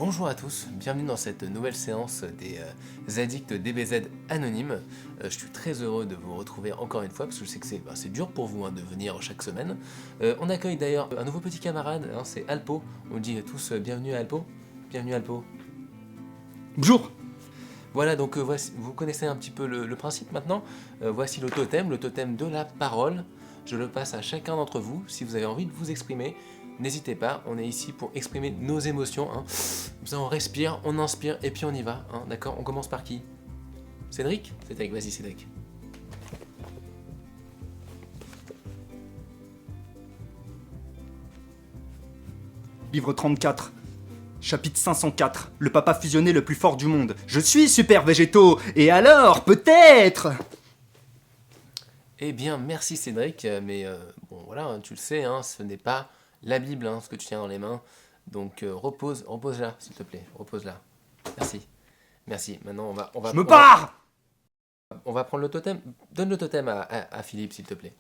Bonjour à tous, bienvenue dans cette nouvelle séance des addicts DBZ anonymes. Je suis très heureux de vous retrouver encore une fois parce que je sais que c'est dur pour vous de venir chaque semaine. On accueille d'ailleurs un nouveau petit camarade, c'est Alpo. On dit tous bienvenue à Alpo. Bienvenue Alpo. Bonjour. Voilà, donc voici, vous connaissez un petit peu le principe maintenant. Voici le totem de la parole. Je le passe à chacun d'entre vous. Si vous avez envie de vous exprimer, n'hésitez pas, on est ici pour exprimer nos émotions. Ça, on respire, on inspire et puis on y va. D'accord, on commence par qui? Cédric? Cédric, vas-y Cédric. Livre 34. Chapitre 504. Le papa fusionné le plus fort du monde. Je suis super végétaux. Et alors, peut-être... Eh bien, merci Cédric, mais bon voilà, tu le sais, ce n'est pas la Bible, ce que tu tiens dans les mains. Donc repose-la, s'il te plaît, repose-la. Merci. Merci. Maintenant, on va. Je me pars. On va prendre le totem. Donne le totem à Philippe, s'il te plaît.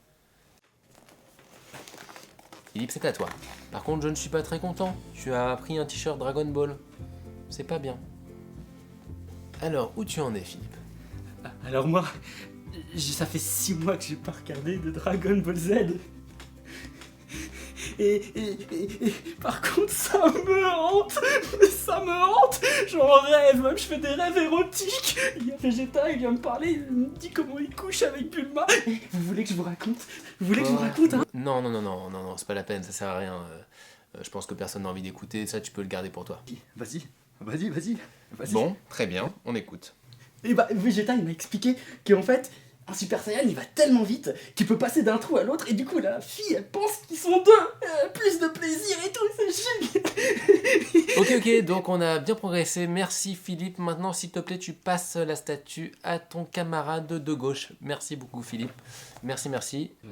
Philippe, c'est à toi. Par contre, je ne suis pas très content. Tu as pris un t-shirt Dragon Ball. C'est pas bien. Alors, où tu en es, Philippe? Alors moi, ça fait 6 mois que j'ai pas regardé de Dragon Ball Z. Et par contre, ça me hante. J'en rêve, même je fais des rêves érotiques. Il y a Vegeta, il vient me parler, il me dit comment il couche avec Bulma. Vous voulez que je vous raconte? Non, c'est pas la peine, ça sert à rien. Je pense que personne n'a envie d'écouter, ça tu peux le garder pour toi. Vas-y. Bon, très bien, on écoute. Et bah, Vegeta, il m'a expliqué qu'en fait, un Super Saiyan, il va tellement vite qu'il peut passer d'un trou à l'autre, et du coup, la fille, elle pense qu'ils sont deux. Plus de plaisir et tout, c'est génial. Ok, donc on a bien progressé. Merci Philippe. Maintenant, s'il te plaît, tu passes la statue à ton camarade de gauche. Merci beaucoup Philippe. Merci. Ouais.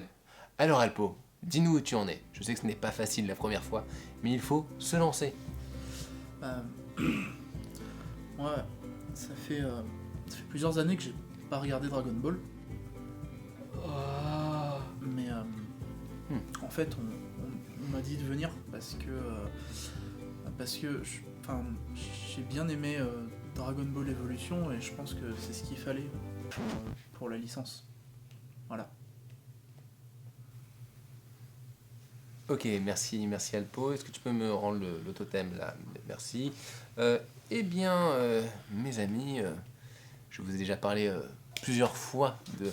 Alors Alpo, dis-nous où tu en es. Je sais que ce n'est pas facile la première fois, mais il faut se lancer. Ouais, ça fait plusieurs années que j'ai pas regardé Dragon Ball. Mais en fait, on m'a dit de venir parce que j'ai bien aimé Dragon Ball Evolution et je pense que c'est ce qu'il fallait pour la licence. Voilà. Ok, merci Alpo. Est-ce que tu peux me rendre le totem là? Merci. Eh bien, mes amis, je vous ai déjà parlé plusieurs fois de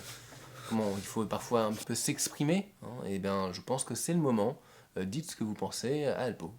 comment il faut parfois un peu s'exprimer. Eh bien, je pense que c'est le moment. Dites ce que vous pensez à Alpo.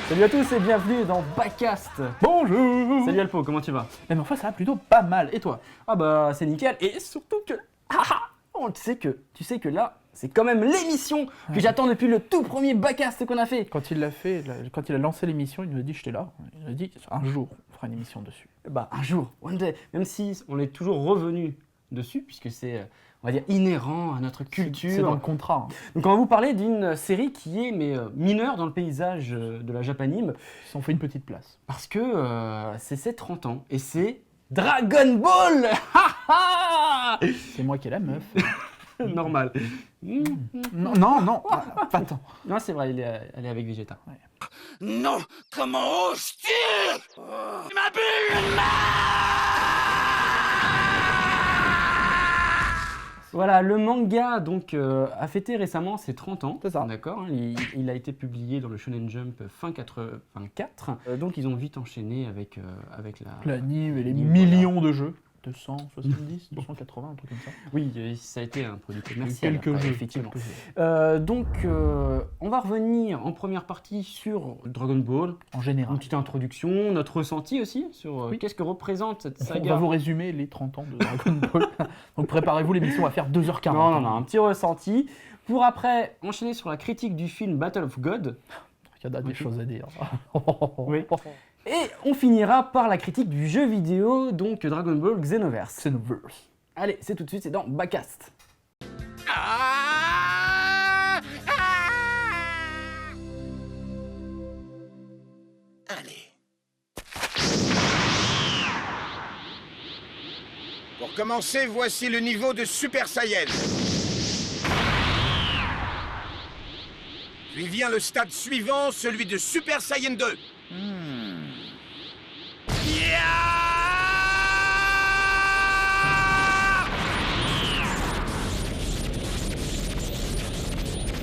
Salut à tous et bienvenue dans Backcast. Bonjour. Salut Alpo, comment tu vas? Mais enfin, ça va plutôt pas mal. Et toi? Ah bah c'est nickel, et surtout que... tu sais que là, c'est quand même l'émission que j'attends depuis le tout premier Backcast qu'on a fait. Quand il l'a fait, quand il a lancé l'émission, il nous a dit j'étais là. Il nous a dit un jour, on fera une émission dessus. Bah un jour, one day, même si on est toujours revenu dessus, puisque c'est, on va dire, inhérent à notre culture. C'est dans le contrat. Donc on va vous parler d'une série qui est mineure dans le paysage de la Japanime. Ils s'en fait une petite place. Parce que c'est ses 30 ans, et c'est Dragon Ball. C'est moi qui ai la meuf. Normal. Non, pas tant. Non, c'est vrai, elle est avec Vegeta. Ouais. Non, comment oses-tu ma bulle? Voilà, le manga donc a fêté récemment ses 30 ans. C'est ça. D'accord. Il a été publié dans le Shonen Jump fin 84. Donc ils ont vite enchaîné avec la. L'anime et les l'anime, millions de jeux. 270, 280, un truc comme ça. Oui, ça a été un produit commercial. Quelques après, jeux, effectivement. quelques jeux. Donc, on va revenir en première partie sur Dragon Ball, En général. une petite introduction, notre ressenti aussi sur Oui. qu'est-ce que représente cette On saga. va vous résumer les 30 ans de Dragon Ball. Donc préparez-vous, l'émission va faire 2h40. Non, un petit ressenti. Pour après enchaîner sur la critique du film Battle of God. Il y a des choses à dire. Oui. Et on finira par la critique du jeu vidéo, donc Dragon Ball Xenoverse. Xenoverse. Allez, c'est tout de suite, c'est dans Backcast. Ah! Ah! Allez. Pour commencer, voici le niveau de Super Saiyan. Puis vient le stade suivant, celui de Super Saiyan 2.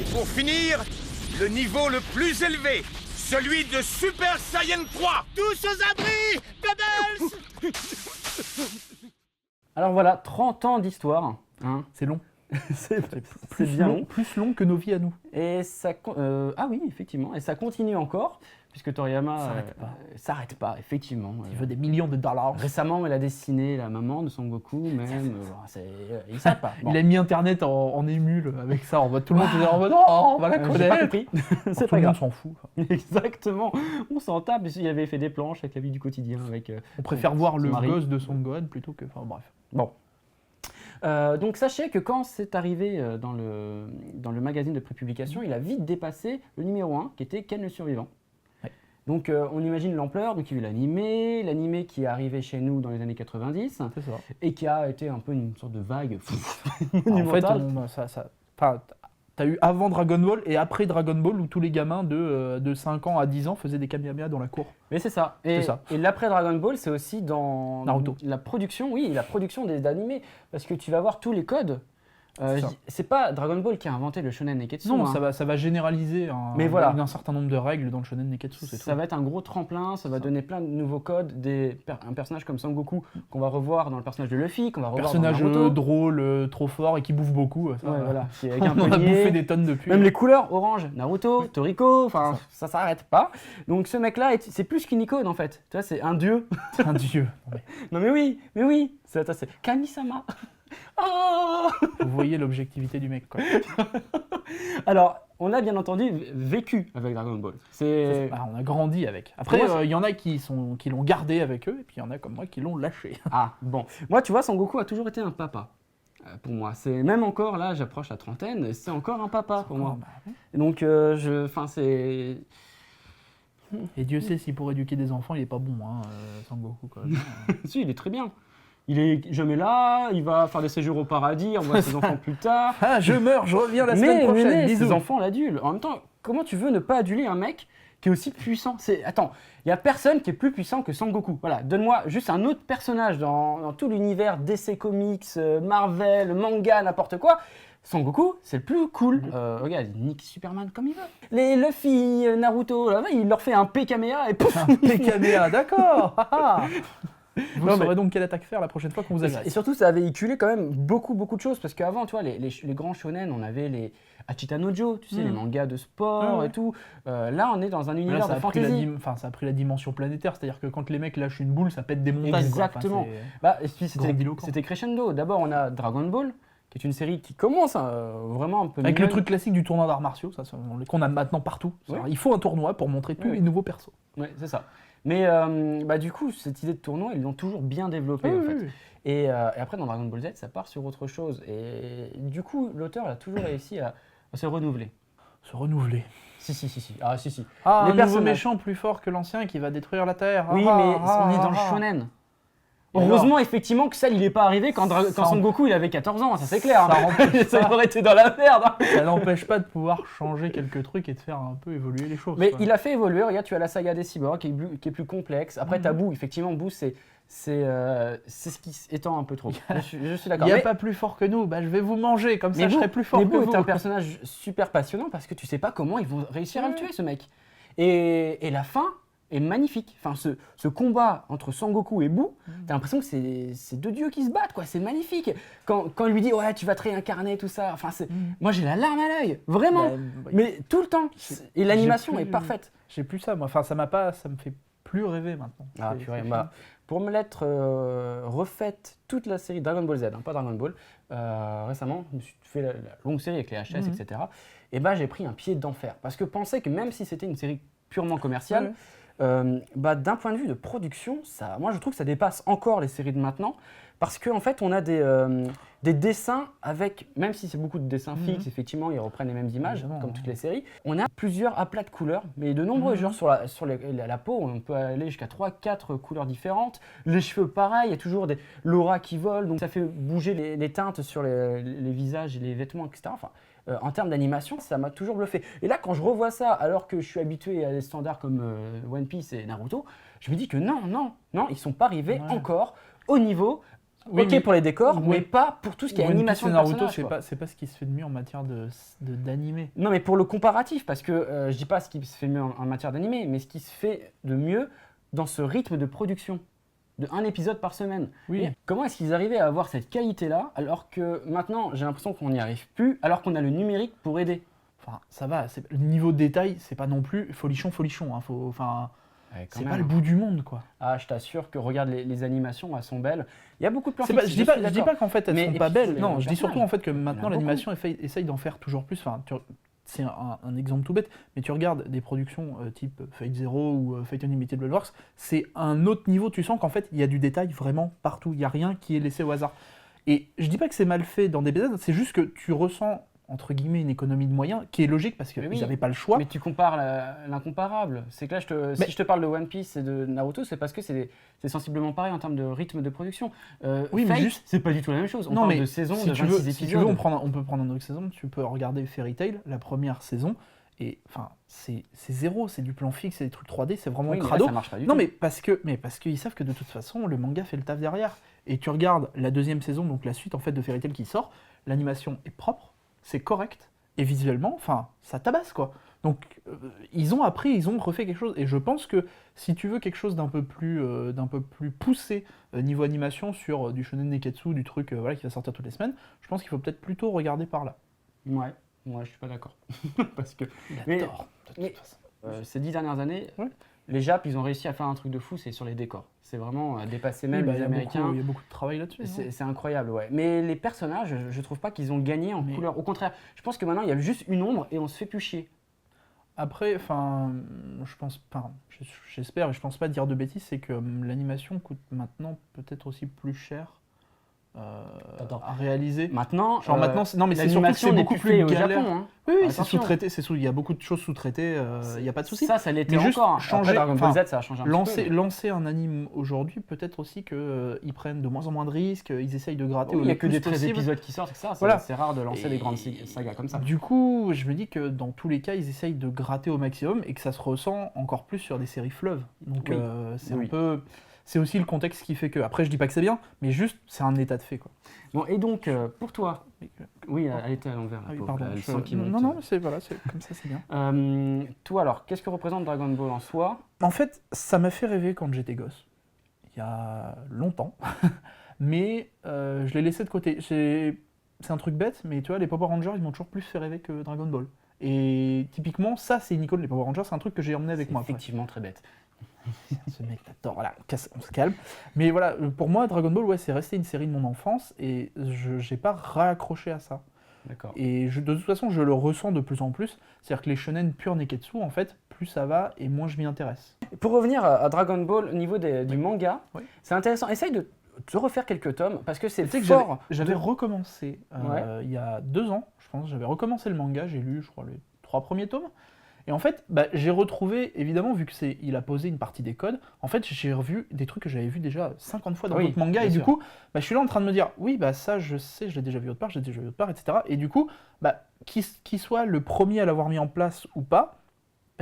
Et pour finir, le niveau le plus élevé, celui de Super Saiyan 3. Tous aux abris, Bubbles. Alors voilà, 30 ans d'histoire. Hein. C'est long. c'est Plus bien long. Plus long que nos vies à nous. Et ça, ah oui, effectivement, et ça continue encore, puisque Toriyama s'arrête pas, effectivement. Il veut des millions de dollars. Récemment, il a dessiné la maman de Son Goku, même. Il s'arrête pas. Bon. Il a mis Internet en émule avec ça. On va tout le monde dire en mode oh, on va la J'ai pas connaître. compris. C'est Tout pas le monde grave. s'en fout. Exactement. On s'en tape. Il avait fait des planches avec la vie du quotidien. Avec, On préfère voir le mari. gosse de Son God plutôt que. Enfin bref. Bon. Donc sachez que quand c'est arrivé dans le magazine de prépublication, il a vite dépassé le numéro 1 qui était Ken le survivant. Ouais. Donc on imagine l'ampleur, donc il y a eu l'animé qui est arrivé chez nous dans les années 90 C'est ça. et qui a été un peu une sorte de vague En fait, monumentale. t'as eu avant Dragon Ball et après Dragon Ball où tous les gamins de 5 ans à 10 ans faisaient des Kamehameha dans la cour. Mais c'est ça. C'est ça. Et l'après Dragon Ball, c'est aussi dans Naruto. la production, oui, la production des animés, parce que tu vas voir tous les codes. C'est ça. C'est pas Dragon Ball qui a inventé le shonen neketsu. Non, hein. ça va généraliser Mais voilà. un certain nombre de règles dans le shonen neketsu, c'est tout. Ça va être un gros tremplin, ça va donner plein de nouveaux codes, un personnage comme Sangoku qu'on va revoir dans le personnage de Luffy, qu'on va revoir Personnage dans Naruto. drôle, trop fort et qui bouffe beaucoup. Ça, Ouais, voilà, qui est avec on un en a poignet. bouffé des tonnes depuis. Même les couleurs, orange, Naruto, Toriko, enfin ça s'arrête pas. Donc ce mec-là, c'est plus qu'une icône en fait. Tu vois, c'est un dieu. Un dieu. Non mais oui. C'est Kami-sama. Oh Vous voyez l'objectivité du mec, quoi. Alors, on a bien entendu vécu avec Dragon Ball. On a grandi avec. Après, Moi, il y en a qui l'ont gardé avec eux, et puis il y en a comme moi qui l'ont lâché. Ah, bon. Moi, tu vois, Sangoku a toujours été un papa. Pour moi, c'est même encore là, j'approche la trentaine, c'est encore un papa pour moi. Bah, ouais. Et donc, c'est. Et Dieu sait si pour éduquer des enfants, il est pas bon, hein, Sangoku, quoi. Si, il est très bien. Il est jamais là, il va faire des séjours au paradis, on voit ses enfants plus tard. Ah, je meurs, je reviens la semaine prochaine, mais bisous. ses enfants l'adulent. En même temps, comment tu veux ne pas aduler un mec qui est aussi puissant? Attends, il y a personne qui est plus puissant que Sangoku. Voilà, donne-moi juste un autre personnage dans tout l'univers DC Comics, Marvel, manga, n'importe quoi. Sangoku, c'est le plus cool. Regarde, il nique Superman comme il veut. Les Luffy, Naruto, là, il leur fait un P-Kameha et pouf. Un PKBA, d'accord. Vous Non, saurez mais- donc quelle attaque faire la prochaine fois qu'on vous Et agresse. surtout, ça a véhiculé quand même beaucoup de choses. Parce qu'avant, tu vois, les grands shonen, on avait les Achita no Joe, tu sais, les mangas de sport Ouais. et tout. Là, on est dans un Là, univers ça de a pris fantasy. ça a pris la dimension planétaire, c'est-à-dire que quand les mecs lâchent une boule, ça pète des montagnes. quoi. Exactement. Enfin, Bah, et puis Grandiloquent. c'était crescendo. D'abord, on a Dragon Ball, qui est une série qui commence vraiment un peu avec le mignonne. truc classique du tournoi d'arts martiaux, qu'on a maintenant partout. Ouais. Il faut un tournoi pour montrer tous Ouais. les nouveaux persos. Ouais, c'est ça. Mais bah, du coup, cette idée de tournoi, ils l'ont toujours bien développée en fait. Et après, dans Dragon Ball Z, ça part sur autre chose. Et du coup, l'auteur a toujours réussi à se renouveler. Se renouveler. Si. Ah, si. Ah, Les un nouveau personnages. méchant plus fort que l'ancien qui va détruire la Terre. Oui, Ah, mais ah, on est dans le ah, ah. shonen. Et Heureusement, effectivement, que ça, il n'est pas arrivé quand Son Goku il avait 14 ans, ça c'est clair. Ça empêche Ça pas. aurait été dans la merde. Hein. Ça n'empêche pas de pouvoir changer quelques trucs et de faire un peu évoluer les choses. Mais quoi. il a fait évoluer. Regarde, tu as la saga des cyborgs qui est plus complexe. Après, t'as Boo. Effectivement, Boo, c'est c'est ce qui étend un peu trop. Je suis Il d'accord. n'y a Mais- pas plus fort que nous, je vais vous manger, comme ça Mais je serai plus fort que Boo vous. est un personnage super passionnant parce que tu sais pas comment ils vont réussir à le tuer, ce mec. Et la fin est magnifique. Enfin, ce combat entre Sangoku et Boo, t'as l'impression que c'est deux dieux qui se battent, quoi. C'est magnifique. Quand il lui dit ouais, tu vas te réincarner, tout ça. Enfin, moi j'ai la larme à l'œil, vraiment. Mais tout le temps. Et l'animation j'ai est plus- parfaite. J'ai plus ça, moi. Enfin, ça me fait plus rêver maintenant. Ah, C'est- purée, c'est bah, pour me l'être refaite toute la série Dragon Ball Z, hein, pas Dragon Ball, récemment, je me suis fait la longue série avec les HS, etc. Et bah j'ai pris un pied d'enfer. Parce que penser que même si c'était une série purement commerciale, d'un point de vue de production, moi je trouve que ça dépasse encore les séries de maintenant. Parce qu'en fait, on a des dessins avec, même si c'est beaucoup de dessins fixes, effectivement, ils reprennent les mêmes images, Évidemment, comme ouais. toutes les séries. On a plusieurs aplats de couleurs, mais de nombreux genres sur la peau. On peut aller jusqu'à 3-4 couleurs différentes. Les cheveux, pareil, il y a toujours l'aura qui vole, donc ça fait bouger les teintes sur les visages et les vêtements, etc. Enfin, en termes d'animation, ça m'a toujours bluffé. Et là, quand je revois ça, alors que je suis habitué à des standards comme One Piece et Naruto, je me dis que non, ils sont pas arrivés encore au niveau. Oui, Ok mais- pour les décors, Ouais. mais pas pour tout ce qui est One Piece animation et de Naruto, personnage. c'est pas ce qui se fait de mieux en matière d'animé. Non, mais pour le comparatif, parce que je dis pas ce qui se fait mieux en matière d'animé, mais ce qui se fait de mieux dans ce rythme de production, de un épisode par semaine. Oui. Et comment est-ce qu'ils arrivaient à avoir cette qualité-là, alors que maintenant, j'ai l'impression qu'on n'y arrive plus, alors qu'on a le numérique pour aider. Enfin, ça va. Le niveau de détail, c'est pas non plus folichon. Hein. C'est pas le bout du monde, quoi. Ah, je t'assure que regarde les animations, elles sont belles. Il y a beaucoup de plans C'est pas- fixes, je dis suis pas qu'en fait elles Mais- sont et pas puis belles. sur les Non, je dis surtout en fait que Il y en maintenant a l'animation essaye d'en faire toujours plus. Enfin, c'est un exemple tout bête, mais tu regardes des productions type Fate Zero ou Fate Unlimited Blood Works, c'est un autre niveau. Tu sens qu'en fait il y a du détail vraiment partout. Il y a rien qui est laissé au hasard. Et je dis pas que c'est mal fait dans des BZ, c'est juste que tu ressens entre guillemets une économie de moyens qui est logique parce qu'ils Mais oui. n'avaient pas le choix. Mais tu compares l'incomparable. C'est que là, si je te parle de One Piece et de Naruto, c'est parce que c'est sensiblement pareil en termes de rythme de production. Oui, mais Fate, juste- c'est pas du tout la même chose. On Non, parle mais de saison, si de tu 26 veux, épisodes. si tu veux, on peut prendre une autre saison. Tu peux regarder Fairy Tail, la première saison, et enfin c'est zéro, c'est du plan fixe, c'est des trucs 3D, c'est vraiment Oui, mais là, crado. ça marche pas du Non, tout. mais parce qu'ils savent que de toute façon, le manga fait le taf derrière. Et tu regardes la deuxième saison, donc la suite en fait de Fairy Tail qui sort, l'animation est propre, c'est correct, et visuellement, enfin, ça tabasse quoi. Donc ils ont refait quelque chose. Et je pense que si tu veux quelque chose d'un peu plus poussé niveau animation sur du shonen neketsu, du truc voilà, qui va sortir toutes les semaines, je pense qu'il faut peut-être plutôt regarder par là. Ouais, moi je suis pas d'accord. Parce que Il a Mais- tort, de toute mais- façon. ces 10 dernières années, Ouais. les Japs, ils ont réussi à faire un truc de fou, c'est sur les décors. C'est vraiment dépasser Oui, même bah, les Américains. il y a beaucoup de travail là-dessus. hein. C'est incroyable, ouais. Mais les personnages, je trouve pas qu'ils ont gagné en couleur. Au contraire, je pense que maintenant, il y a juste une ombre et on se fait plus chier. Après, enfin, j'espère, et je pense pas dire de bêtises, c'est que l'animation coûte maintenant peut-être aussi plus cher Attends. à réaliser. Maintenant, Genre maintenant, non mais c'est surtout que l'animation c'est n'est beaucoup plus plus faite au galère. Japon. Hein. Oui, c'est Attention. sous-traité, il y a beaucoup de choses sous-traitées, il n'y a pas de souci. Ça l'était Mais juste encore. changer- Après, Dragon Ball enfin, Z, ça a changé un petit peu. Lancer un anime aujourd'hui, peut-être aussi qu'ils prennent de moins en moins de risques, ils essayent de gratter Oui, au il n'y a le que plus des 13 possible. épisodes qui sortent, c'est ça. Voilà. C'est rare de lancer Et- des grandes sagas comme ça. Du coup, je me dis que dans tous les cas, ils essayent de gratter au maximum et que ça se ressent encore plus sur des séries fleuves. Donc Oui. c'est Oui. un peu... C'est aussi le contexte qui fait que... Après, je dis pas que c'est bien, mais juste, c'est un état de fait, quoi. Bon, et donc, pour toi, oui, elle était à l'envers. la Ah oui, pauvre, pardon. elle je- sent qu'il monte. Non, non, c'est voilà, c'est comme ça, c'est bien. Toi alors, qu'est-ce que représente Dragon Ball en soi? En fait, ça m'a fait rêver quand j'étais gosse. Il y a longtemps. Mais je l'ai laissé de côté. C'est un truc bête, mais tu vois, les Power Rangers, ils m'ont toujours plus fait rêver que Dragon Ball. Et typiquement, ça, c'est une icône, les Power Rangers, c'est un truc que j'ai emmené avec C'est moi. après. effectivement très bête. Ce mec t'adore, voilà, on se calme. Mais voilà, pour moi, Dragon Ball, ouais, c'est resté une série de mon enfance et je n'ai pas raccroché à ça. D'accord. Et de toute façon, je le ressens de plus en plus. C'est-à-dire que les shonen pur neketsu, en fait, plus ça va et moins je m'y intéresse. Pour revenir à Dragon Ball au niveau du manga, Oui. c'est intéressant. Essaye de te refaire quelques tomes parce que c'est Tu sais que fort. j'avais de- recommencé Ouais. il y a 2 ans, je pense, j'avais recommencé le manga, j'ai lu, je crois, les 3 premiers tomes. Et en fait, bah, j'ai retrouvé, évidemment, vu il a posé une partie des codes, en fait, j'ai revu des trucs que j'avais vus déjà 50 fois dans Oui, d'autres mangas, bien et du sûr. coup, bah, je suis là en train de me dire, oui, bah ça, je sais, je l'ai déjà vu autre part, je l'ai déjà vu autre part, etc. Et du coup, bah, qu'il soit le premier à l'avoir mis en place ou pas,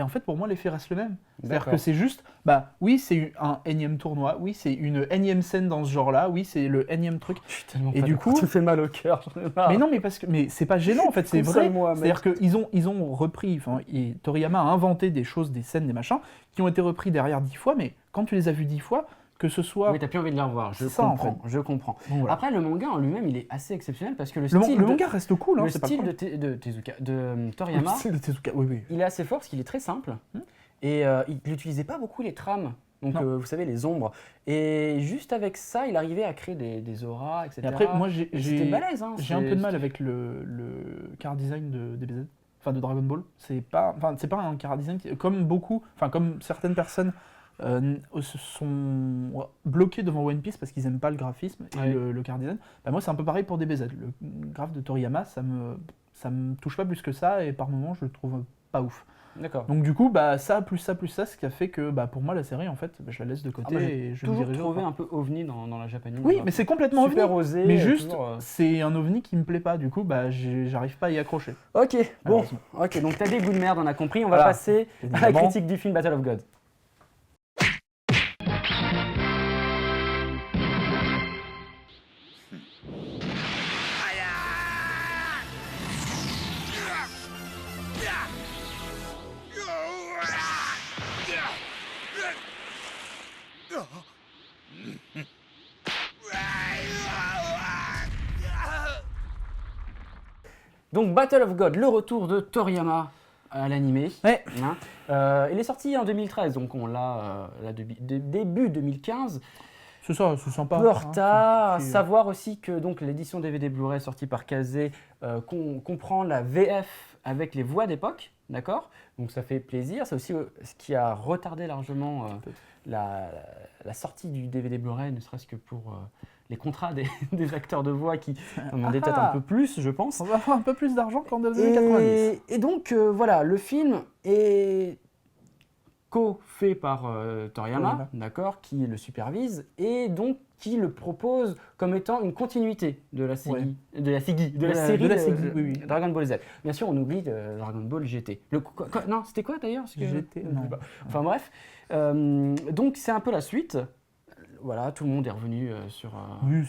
en fait, pour moi, l'effet reste le même. C'est-à-dire D'accord. que c'est juste, bah oui, c'est un énième tournoi, oui, c'est une énième scène dans ce genre-là, oui, c'est le énième truc. Je suis tellement Et pas du d'accord. coup- tu me fais mal au cœur. j'en ai marre. Mais non, mais c'est pas gênant en fait, c'est vrai. Console-moi, mec. C'est-à-dire qu'ils ont repris, et Toriyama a inventé des choses, des scènes, des machins, qui ont été repris derrière 10 fois, mais quand tu les as vus 10 fois, que ce soit. Oui, t'as plus envie de les revoir. Je C'est ça, en comprends. Je comprends. Donc, voilà. Après, le manga en lui-même, il est assez exceptionnel parce que le Le style, manga reste cool, hein, le c'est pas le style problème. de Tezuka, de Le Toriyama, style de Tezuka, oui, oui. il est assez fort parce qu'il est très simple et il n'utilisait pas beaucoup les trames. Donc, Non. vous savez, les ombres. Et juste avec ça, il arrivait à créer des auras, etc. Et après, moi, Et c'était balèze. Hein, j'ai un peu de mal avec le car design de DBZ, enfin de Dragon Ball. C'est pas un car design comme certaines personnes se sont bloqués devant One Piece parce qu'ils aiment pas le graphisme et Ouais. le car design. Bah, moi, c'est un peu pareil pour DBZ. Le graphe de Toriyama, ça me touche pas plus que ça et par moments, je le trouve pas ouf. D'accord. Donc du coup, bah ça plus ça, ce qui a fait que bah, pour moi, la série, en fait, bah, je la laisse de côté moi, et je me Toujours dirige trouvé au- un peu ovni dans la japanime. Oui, mais c'est complètement super ovni. osé. Mais juste, toujours, c'est un ovni qui me plaît pas, du coup, bah, j'arrive pas à y accrocher. Ok, bon. Malheureusement. Ok, donc t'as des goûts de merde, on a compris. On va Voilà. passer à la Évidemment. critique du film Battle of God. Donc Battle of God, le retour de Toriyama à l'animé. Ouais. Hein. Il est sorti en 2013, donc on l'a début 2015. C'est ça, c'est sympa. Peu en hein, retard. c'est- Savoir aussi que donc l'édition DVD Blu-ray sortie par Kazé comprend la VF avec les voix d'époque, d'accord. Donc ça fait plaisir. C'est aussi ce qui a retardé largement la sortie du DVD Blu-ray, ne serait-ce que pour les contrats des acteurs de voix qui en demandaient peut-être un peu plus, je pense. On va avoir un peu plus d'argent qu'en 1990. Et donc voilà, le film est co-fait par Toriyama, Toriyama. d'accord, qui le supervise et donc qui le propose comme étant une continuité de la série, de la série oui, oui. Dragon Ball Z. Bien sûr, on oublie Dragon Ball GT. Non, c'était quoi d'ailleurs? Parce que- GT, non. Enfin bref, donc c'est un peu la suite. Voilà, tout le monde est revenu sur. Oui,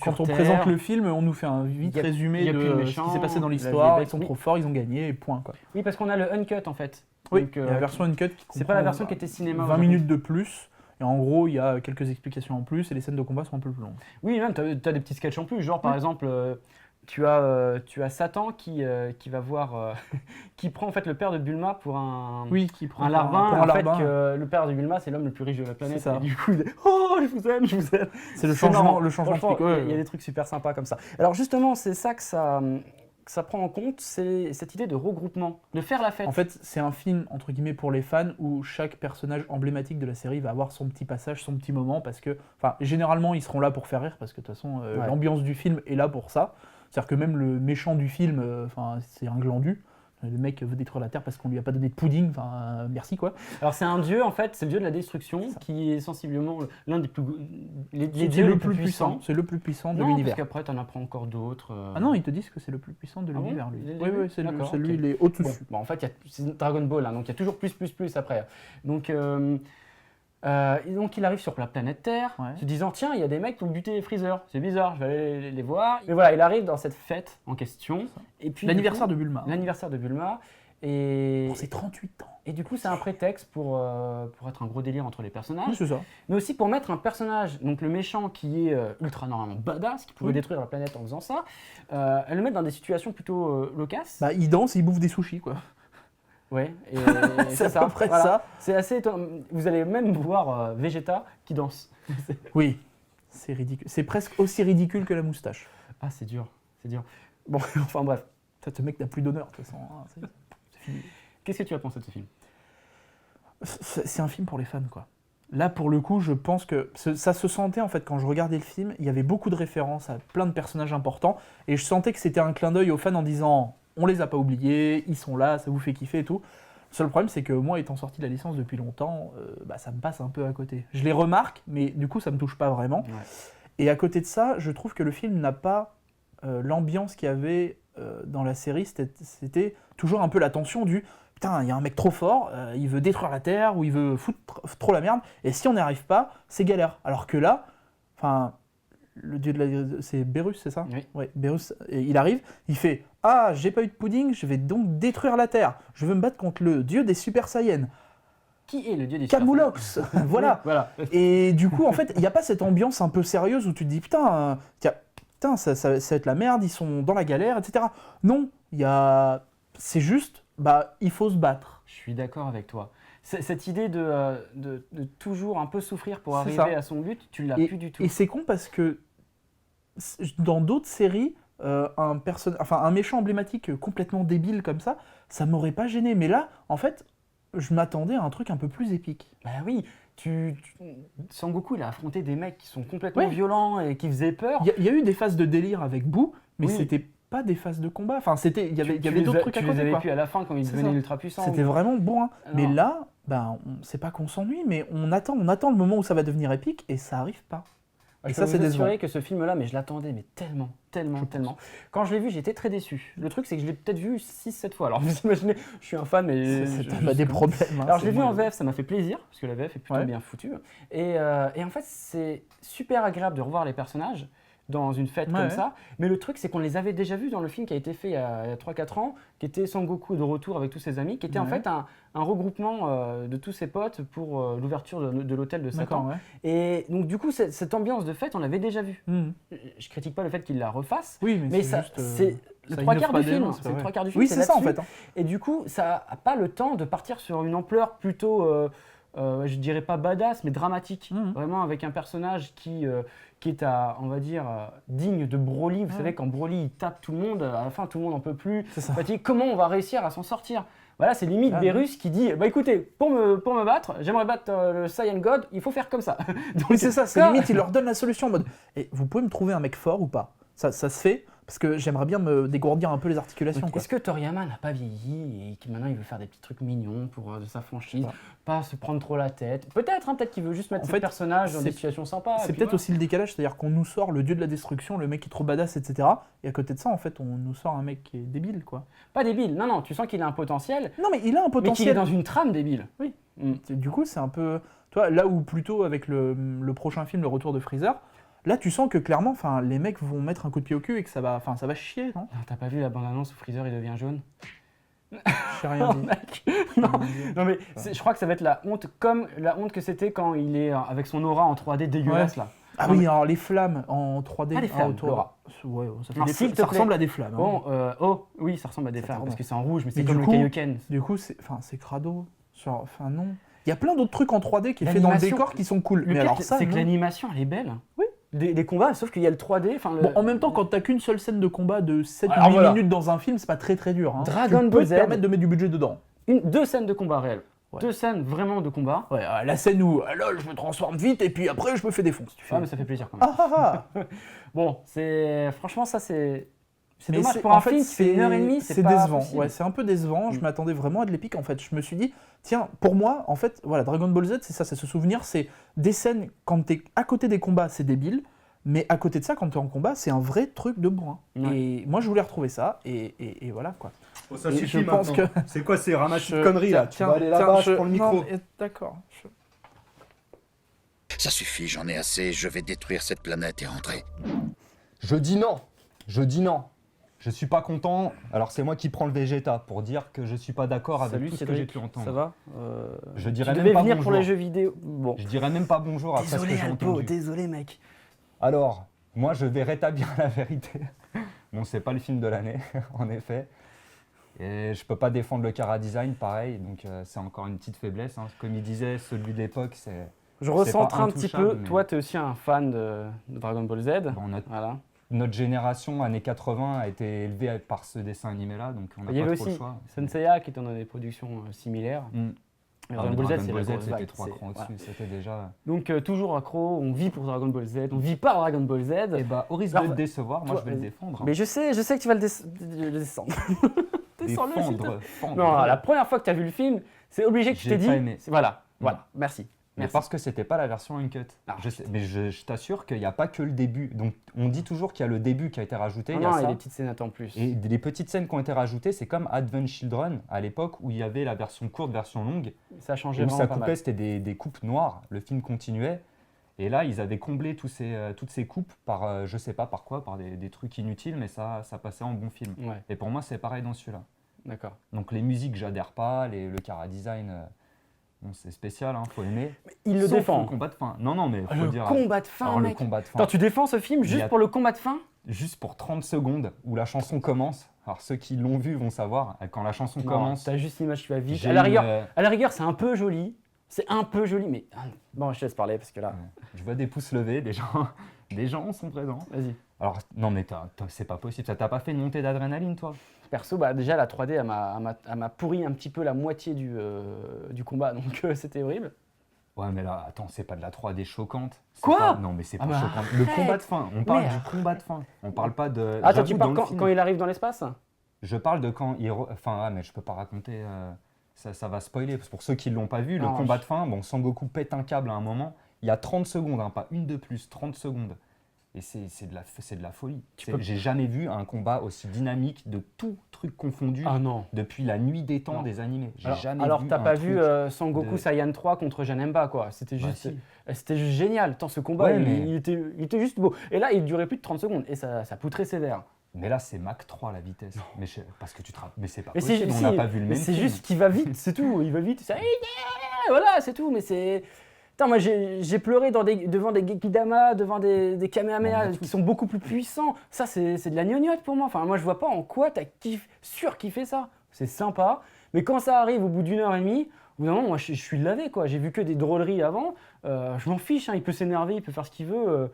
quand on Terre. présente le film, on nous fait un vite Y a- résumé y a plus de de ce méchants, qui s'est passé dans la l'histoire. vie est Ils sont bête. trop forts, ils ont gagné, et point. Quoi. Oui, parce qu'on a le uncut en fait. Oui, Donc, il y a la version uncut qui c'est pas la comprend version qui était cinéma. au 20 Japon. minutes de plus. Et en gros, il y a quelques explications en plus et les scènes de combat sont un peu plus longues. Oui, même, tu as des petits sketchs en plus. Genre, par Ouais. exemple, tu as Satan qui va voir. qui prend en fait le père de Bulma pour un. Oui, qui prend Un larbin, pour en un fait, larbin. que le père de Bulma, c'est l'homme le plus riche de la planète. C'est ça. Et du coup, il dit, oh, je vous aime, je vous aime. C'est le marrant. changement, le changement Franchement, de truc. il y a des trucs super sympas comme ça. Alors, justement, c'est ça que ça prend en compte, c'est cette idée de regroupement, de faire la fête. En fait, c'est un film entre guillemets pour les fans où chaque personnage emblématique de la série va avoir son petit passage, son petit moment parce que, enfin, généralement ils seront là pour faire rire parce que de toute façon Ouais. l'ambiance du film est là pour ça. C'est-à-dire que même le méchant du film, enfin, c'est un glandu. Le mec veut détruire la Terre parce qu'on lui a pas donné de pudding. Enfin, merci quoi. Alors, c'est un dieu, en fait, c'est le dieu de la destruction, C'est ça. qui est sensiblement l'un des plus. Les C'est dieux le les plus puissant. C'est le plus puissant de Non, l'univers. parce qu'après, t'en apprends encore d'autres. Ah non, ils te disent que c'est le plus puissant de Ah bon l'univers, lui. Dès le Oui, début oui, c'est D'accord, lui, ok. il est au-dessus. Bon, en fait, c'est Dragon Ball, hein, donc il y a toujours plus après. Donc, et donc il arrive sur la planète Terre, Ouais. se disant tiens, il y a des mecs qui ont buté les Freezer, c'est bizarre, je vais aller les voir. Et voilà, il arrive dans cette fête en question. Et puis L'anniversaire du de Bulma. coup, l'anniversaire de Bulma. Et, Pour ses 38 ans. et du coup, c'est un prétexte pour être un gros délire entre les personnages, Oui, c'est ça. mais aussi pour mettre un personnage, donc le méchant qui est ultra normalement badass, qui pouvait Oui. détruire la planète en faisant ça, le mettre dans des situations plutôt locasses. Bah, il danse, il bouffe des sushis, quoi. Ouais, et C'est à peu près voilà. ça. C'est assez étonnant. Vous allez même voir Vegeta qui danse. Oui, c'est ridicule. C'est presque aussi ridicule que la moustache. Ah, c'est dur, c'est dur. Bon, enfin bref. Ce mec n'a plus d'honneur, de toute façon. hein, c'est fini. Qu'est-ce que tu as pensé de ce film? C'est un film pour les fans, quoi. Là, pour le coup, je pense que ça se sentait, en fait, quand je regardais le film, il y avait beaucoup de références à plein de personnages importants, et je sentais que c'était un clin d'œil aux fans en disant « on les a pas oubliés, ils sont là, ça vous fait kiffer et tout ». Le seul problème, c'est que moi, étant sorti de la licence depuis longtemps, bah, ça me passe un peu à côté. Je les remarque, mais du coup, ça me touche pas vraiment. Ouais. Et à côté de ça, je trouve que le film n'a pas l'ambiance qu'il y avait dans la série. C'était toujours un peu la tension du « putain, il y a un mec trop fort, il veut détruire la Terre ou il veut foutre trop la merde, et si on n'y arrive pas, c'est galère. Alors que là, enfin, le dieu de la... c'est Bérus, c'est ça? Oui. Ouais, Bérus, et il arrive, il fait « Ah, j'ai pas eu de pudding, je vais donc détruire la Terre. Je veux me battre contre le dieu des Super Saiyans. Qui est le dieu des Super Camoulox !» Voilà. Voilà. Et du coup, en fait, il n'y a pas cette ambiance un peu sérieuse où tu te dis « Putain, putain ça va être la merde, ils sont dans la galère, etc. » Non, c'est juste, bah, il faut se battre. Je suis d'accord avec toi. Cette idée de toujours un peu souffrir pour C'est arriver ça. à son but, tu l'as Et, plus du tout. et c'est con parce que dans d'autres séries, un méchant emblématique complètement débile comme ça m'aurait pas gêné. Mais là, en fait, je m'attendais à un truc un peu plus épique. Bah oui, Sangoku, il a affronté des mecs qui sont complètement Ouais. violents et qui faisaient peur. Il y a eu des phases de délire avec Boo, mais Oui. c'était pas des phases de combat. Enfin, il y avait Tu d'autres trucs à Tu les côté, avais quoi. plus à la fin quand il C'est devenait ça. ultra puissant. C'était vraiment bon. Hein. Non. Mais là, c'est pas qu'on s'ennuie, mais on attend le moment où ça va devenir épique et ça arrive pas. Je Et peux ça, vous c'est décevant. assurer que ce film-là, mais je l'attendais mais tellement. Quand je l'ai vu, j'étais très déçu. Le truc, c'est que je l'ai peut-être vu 6-7 fois. Alors, vous imaginez, je suis un fan, mais... T'as des problèmes. Hein, Alors, je l'ai c'est vu en bon. VF, ça m'a fait plaisir, parce que la VF est plutôt Ouais. bien foutue. Et en fait, c'est super agréable de revoir les personnages dans une fête Ouais, comme ouais. ça. Mais le truc, c'est qu'on les avait déjà vus dans le film qui a été fait il y a 3-4 ans, qui était Sangoku de retour avec tous ses amis, qui était en Ouais. fait un regroupement de tous ses potes pour l'ouverture de l'hôtel de D'accord, Satan. ouais. Et donc, du coup, cette ambiance de fête, on l'avait déjà vue. Mhm. Je critique pas le fait qu'il la refasse, Oui, mais c'est ça, juste, c'est le ça trois innove quarts pas du des film. masses, C'est le ouais. trois quarts du film. Oui, c'est ça en là-dessus. fait. Hein. Et du coup, ça n'a pas le temps de partir sur une ampleur plutôt, je dirais pas badass, mais dramatique. Mhm. Vraiment avec un personnage qui est, on va dire, digne de Broly. Vous Ouais. savez, quand Broly il tape tout le monde, à la fin, tout le monde n'en peut plus. C'est ça. Fatigue. Comment on va réussir à s'en sortir? Voilà, c'est limite Ah, Bérus qui dit, bah écoutez, pour me battre, j'aimerais battre le Saiyan God, il faut faire comme ça. Donc, Oui, c'est ça, c'est quand- limite, il leur donne la solution en mode et vous pouvez me trouver un mec fort ou pas? Ça se fait parce que j'aimerais bien me dégourdir un peu les articulations. Donc, Quoi. est-ce que Toriyama n'a pas vieilli et que maintenant il veut faire des petits trucs mignons pour de sa franchise, pas se prendre trop la tête? Peut-être, hein, peut-être qu'il veut juste mettre En ses fait, personnages dans des c'est- situations sympas. et C'est puis peut-être voilà. aussi le décalage, c'est-à-dire qu'on nous sort le dieu de la destruction, le mec qui est trop badass, etc. Et à côté de ça, en fait, on nous sort un mec qui est débile, quoi. Pas débile, non, tu sens qu'il a un potentiel, Non, mais il a un mais qu'il est potentiel. dans une trame débile. Oui. Mm. Du coup, c'est un peu. Toi, là où plutôt avec le prochain film, Le Retour de Freezer, là, tu sens que clairement, les mecs vont mettre un coup de pied au cul et que ça va chier, non? Ah, t'as pas vu la bande-annonce où Freezer il devient jaune? J'ai rien Non, dit. mec. Non, mais je crois que ça va être la honte, comme la honte que c'était quand il est avec son aura en 3D dégueulasse là. Ah Non, oui, mais- alors les flammes en 3D. Ah, les flammes, autour. Laura. Ouais, ça, fait Alors, des s'il flammes. te Ça plaît. ressemble à des flammes. hein. Bon, oui, ça ressemble à des Ça, flammes pardon. parce que c'est en rouge, mais c'est Mais comme du le coup- Kaioken. Du coup, c'est crado. Enfin, non. Il y a plein d'autres trucs en 3D qui est fait dans le L'animation- décor qui sont cool. Le Mais pire, alors ça, c'est que non. l'animation elle est belle. Oui. Les combats, sauf qu'il y a le 3D. Bon, en même temps, quand t'as qu'une seule scène de combat de 7 Alors ou 8 voilà. minutes dans un film, c'est pas très très dur. Hein. Dragon tu peux Ball te Z. permettre de mettre du budget dedans. Deux scènes de combat réelles. Ouais. 2 scènes vraiment de combat. Ouais, la scène où là, je me transforme vite et puis après, je me fais défoncer. Tu fais... Ouais, mais ça fait plaisir quand même. Ah ah ah. Bon, franchement, ça c'est Mais dommage c'est- pour en un fait, film qui fait 1h30, c'est pas décevant. possible. Ouais, c'est un peu décevant. Je Mm. m'attendais vraiment à de l'épique en fait. Je me suis dit, tiens, pour moi, en fait, voilà, Dragon Ball Z, c'est ça, c'est ce souvenir, c'est des scènes quand t'es à côté des combats, c'est débile, mais à côté de ça, quand t'es en combat, c'est un vrai truc de bourrin. Ouais. Et moi, je voulais retrouver ça, et voilà quoi. Oh, ça Et suffit je pense maintenant. que- C'est quoi ces ramassis de Je- conneries là? Tu vas aller là-bas, je prends le micro. non, mais d'accord. Ça suffit, j'en ai assez, je vais détruire cette planète et rentrer. Je dis non. Je dis non. Je suis pas content. Alors c'est moi qui prends le Vegeta pour dire que je suis pas d'accord avec Salut tout ce que j'ai Cédric, pu entendre. ça va Je Tu dirais devais même pas venir bonjour. pour les jeux vidéo. Bon. Je dirais même pas bonjour après ce que j'ai entendu. désolé mec. Alors, moi je vais rétablir la vérité. Bon, c'est pas le film de l'année, en effet. Et je peux pas défendre le Chara Design, pareil, donc c'est encore une petite faiblesse. Hein. Comme il disait, celui de l'époque, c'est... Je recentre pas un petit intouchable, peu. mais- Toi, tu es aussi un fan de Dragon Ball Z. Bon, Voilà. notre génération, années 80, a été élevée par ce dessin animé-là, donc on n'a Il y pas avait trop aussi le choix. Senseiya qui était dans des productions similaires. Mm. Mais Ah, Dragon mais Ball Z, Dragon c'est la Ball Z, grosse c'était vague. 3 crans Voilà. au-dessus, c'était déjà... Donc toujours accro, on vit pour Dragon Ball Z, on vit par Dragon Ball Z. Eh bah, au risque Alors, de te décevoir, moi toi, je vais le vas-y. défendre. hein. Mais je sais que tu vas le descendre. Descends-le, s'il te plaît. Fendre. Non, la première fois que tu as vu le film, c'est obligé que tu J'ai t'es pas dit. aimé. Voilà, merci. Mais Merci. parce que c'était pas la version uncut. Ah. Mais je t'assure qu'il n'y a pas que le début. Donc on dit toujours qu'il y a le début qui a été rajouté. Non, il y a il y a ça. des petites scènes en plus. Et les petites scènes qui ont été rajoutées, c'est comme Advent Children à l'époque où il y avait la version courte, version longue, Ça a changé où vraiment ça pas coupait, mal. c'était des coupes noires. Le film continuait. Et là, ils avaient comblé toutes ces coupes par, je sais pas par quoi, par des trucs inutiles, mais ça passait en bon film. Ouais, Et pour moi, c'est pareil dans celui-là. d'accord. Donc les musiques, j'adhère pas. Le chara-design, bon, c'est spécial, faut aimer. Il le Sauf défend. le combat de fin. Non, mais faut Le dire. combat de fin, Alors, le mec. combat de fin. Attends, tu défends ce film Il y juste a- pour le combat de fin? Juste pour 30 secondes où la chanson commence. Alors ceux qui l'ont vu vont savoir, quand la chanson Non, commence, t'as juste l'image qui va vite. j'ai À la une, rigueur, c'est un peu joli. C'est un peu joli, mais bon, je te laisse parler parce que là, je vois des pouces levés, des gens sont présents. vas-y. Alors non mais c'est pas possible, ça t'a pas fait une montée d'adrénaline toi? Perso, bah déjà la 3D, elle m'a pourri un petit peu la moitié du combat, donc c'était horrible. Ouais mais là, attends, c'est pas de la 3D choquante. C'est Quoi? pas- Non mais c'est Ah pas bah choquant. Le arrête. combat de fin, on parle Mais du combat de fin. On parle pas de... Attends, j'avoue, tu dans parles le quand, film, quand il arrive dans l'espace? Je parle de quand il... Enfin, mais je peux pas raconter... Ça va spoiler, parce que pour ceux qui l'ont pas vu, le Non, combat de fin, bon, Sangoku pète un câble à un moment, il y a 30 secondes, pas une de plus, 30 secondes. Et c'est de la folie. J'ai jamais vu un combat aussi dynamique de tout truc confondu Ah non. depuis la nuit des temps Non. des animés. J'ai Alors, jamais alors vu t'as un pas truc- vu Sangoku de- Saiyan 3 contre Janemba, quoi. C'était Bah, juste, si. c'était juste génial. Tant ce combat, Ouais, il, mais- il était juste beau. Et là, il durait plus de 30 secondes et ça poutrait sévère. Mais là, c'est Mach 3 la vitesse. Mais parce que tu te mais c'est pas Mais possible, on n'a pas vu le mais même c'est film. juste qu'il va vite, c'est tout. Il va vite, ça, voilà, c'est tout. Mais c'est. Putain, moi j'ai pleuré devant des Gekidama, devant des Kamehameha On a qui sont beaucoup plus puissants. Ça, c'est de la gnognotte pour moi. Enfin, moi, je vois pas en quoi t'as surkiffé ça. C'est sympa. Mais quand ça arrive au bout d'une heure et demie, au bout d'un moment, moi, je suis lavé, quoi. J'ai vu que des drôleries avant. Je m'en fiche, hein. Il peut s'énerver, il peut faire ce qu'il veut.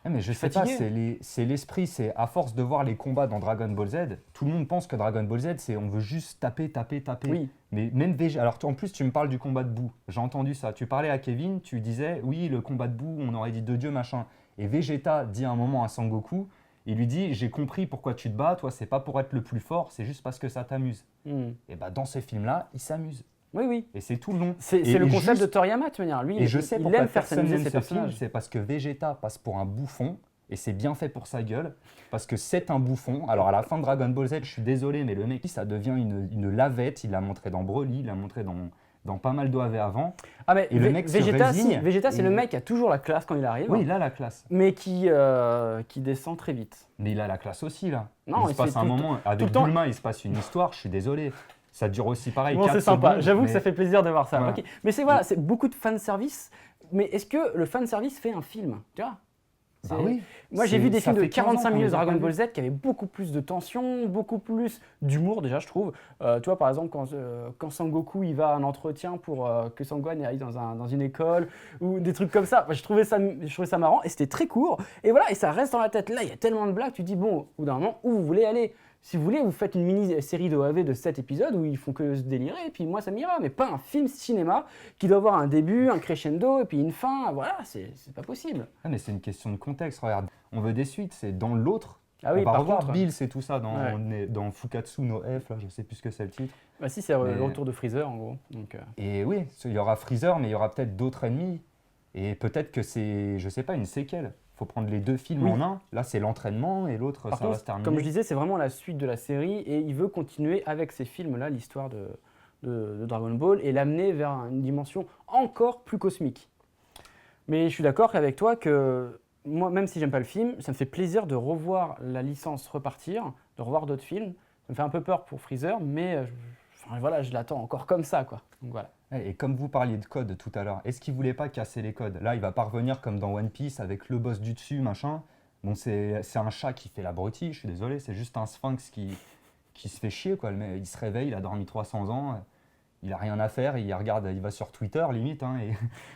Ah, mais je sais fatigué. pas, c'est l'esprit, c'est à force de voir les combats dans Dragon Ball Z, tout le monde pense que Dragon Ball Z, c'est on veut juste taper. Oui. Mais même Vegeta, alors en plus tu me parles du combat de boue, j'ai entendu ça. Tu parlais à Kevin, tu disais oui le combat de boue, on aurait dit de Dieu machin. Et Vegeta dit à un moment à Sangoku, il lui dit j'ai compris pourquoi tu te bats, toi c'est pas pour être le plus fort, c'est juste parce que ça t'amuse. Et bah dans ces films là, il s'amuse. Oui, oui. Et c'est tout le long. C'est Et- le et concept juste- de Toriyama, tu veux dire. Lui, Et je sais il pourquoi aime personne personnaliser n'aime ses ce film, personnages. c'est parce que Vegeta passe pour un bouffon, et c'est bien fait pour sa gueule, parce que c'est un bouffon. Alors à la fin de Dragon Ball Z, je suis désolé, mais le mec, ça devient une lavette, il l'a montré dans Broly, il l'a montré dans pas mal d'OAV avant. Ah mais Et le mec se Vegeta, résigne, Vegeta, c'est et- le mec qui a toujours la classe quand il arrive, Oui, il a la classe. mais qui descend très vite. Mais il a la classe aussi, là. Non, il se il passe fait un tout le moment, avec le temps- Bulma, il se passe une histoire, je suis désolé. Ça dure aussi pareil. Bon, 4 c'est sympa, secondes, j'avoue que mais- ça fait plaisir de voir ça. Voilà. Ok. Mais c'est voilà, c'est beaucoup de fanservice. Mais est-ce que le fanservice fait un film? Tu vois? Bah C'est- oui. Moi, j'ai C'est- vu des ça films de fait 15 ans 45 qu'on minutes de les a Dragon pas Ball vus. Z qui avaient beaucoup plus de tension, beaucoup plus d'humour déjà, je trouve. Tu vois, par exemple, quand Sangoku il va à un entretien pour que Sangohan aille dans une école ou des trucs comme ça, je trouvais ça marrant et c'était très court. Et voilà, et ça reste dans la tête. Là, il y a tellement de blagues, tu te dis, bon, au bout d'un moment, où vous voulez aller? Si vous voulez, vous faites une mini-série d'OAV de 7 épisodes où ils font que se délirer, et puis moi ça m'ira, mais pas un film cinéma qui doit avoir un début, un crescendo, et puis une fin. Voilà, c'est pas possible. Ah, mais c'est une question de contexte, regarde. On veut des suites, c'est dans l'autre. Ah oui, on va par revoir contre. Bills et tout ça Ouais. dans Fukatsu no F, là, je sais plus ce que c'est le titre. Bah si, c'est Mais- le retour de Freezer en gros. Donc, Et oui, il y aura Freezer, mais il y aura peut-être d'autres ennemis. Et peut-être que c'est, je sais pas, une séquelle. Il faut prendre les deux films Oui. en un. Là, c'est l'entraînement et l'autre, Par ça va contre, se terminer. comme je disais, c'est vraiment la suite de la série et il veut continuer avec ces films-là, l'histoire de Dragon Ball et l'amener vers une dimension encore plus cosmique. Mais je suis d'accord avec toi que moi, même si j'aime pas le film, ça me fait plaisir de revoir la licence repartir, de revoir d'autres films. Ça me fait un peu peur pour Freezer, mais enfin, voilà, je l'attends encore comme ça, quoi. Donc voilà. Et comme vous parliez de code tout à l'heure, est-ce qu'il voulait pas casser les codes? Là, il va pas revenir comme dans One Piece avec le boss du dessus, machin. Bon, c'est un chat qui fait l'abruti, je suis désolé, c'est juste un sphinx qui se fait chier, quoi. Le mec, il se réveille, il a dormi 300 ans, il a rien à faire, il va sur Twitter, limite, hein, et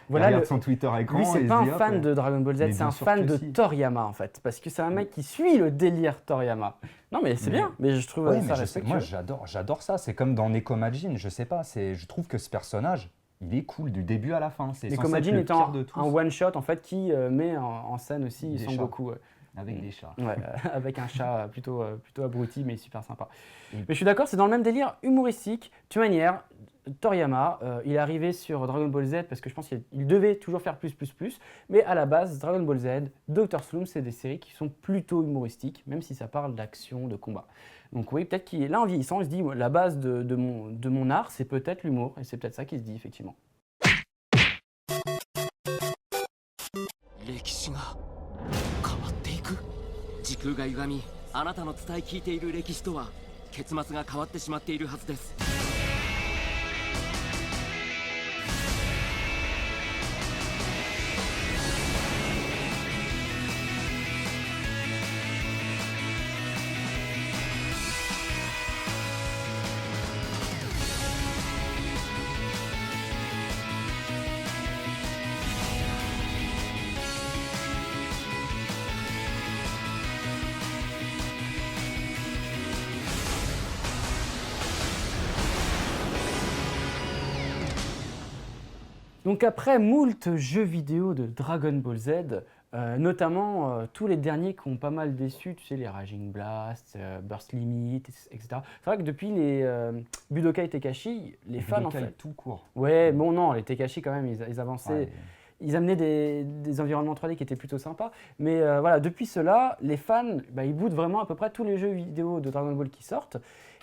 Voilà, il regarde son Twitter écran. Lui, et c'est il pas se un dit, hop, fan de Dragon Ball Z, mais c'est bien un sûr fan que de si. Toriyama, en fait. Parce que c'est un mec qui suit le délire Toriyama. Non, mais c'est Mais- bien, mais je trouve Ouais, ça mais respectueux. moi j'adore ça. C'est comme dans Neko Majin, je sais pas. Je trouve que ce personnage, il est cool du début à la fin. C'est Les censé être Komajin le étant pire de tous. un one-shot, en fait, qui met en scène aussi Des Son chats. Goku. Ouais. Avec des chats. Ouais, avec un chat plutôt abruti, mais super sympa. Mais je suis d'accord, c'est dans le même délire humoristique. De toute manière, Toriyama, il est arrivé sur Dragon Ball Z parce que je pense qu'il devait toujours faire plus. Mais à la base, Dragon Ball Z, Dr. Slump, c'est des séries qui sont plutôt humoristiques, même si ça parle d'action, de combat. Donc oui, peut-être qu'il est là en vieillissant, il se dit, la base de mon art, c'est peut-être l'humour. Et c'est peut-être ça qu'il se dit, effectivement. 歴史が変わっていく。時空が歪み、あなたの伝え聞いている歴史とは結末が変わってしまっているはずです。Donc après moult jeux vidéo de Dragon Ball Z, notamment tous les derniers qui ont pas mal déçu, tu sais, les Raging Blast, Burst Limit, etc. C'est vrai que depuis les Budokai Tenkaichi, les fans en fait... tout court. Ouais, bon non, les Tenkaichi quand même, ils avançaient. Ouais. Ils amenaient des environnements 3D qui étaient plutôt sympas. Mais voilà, depuis cela, les fans, ils boudent vraiment à peu près tous les jeux vidéo de Dragon Ball qui sortent.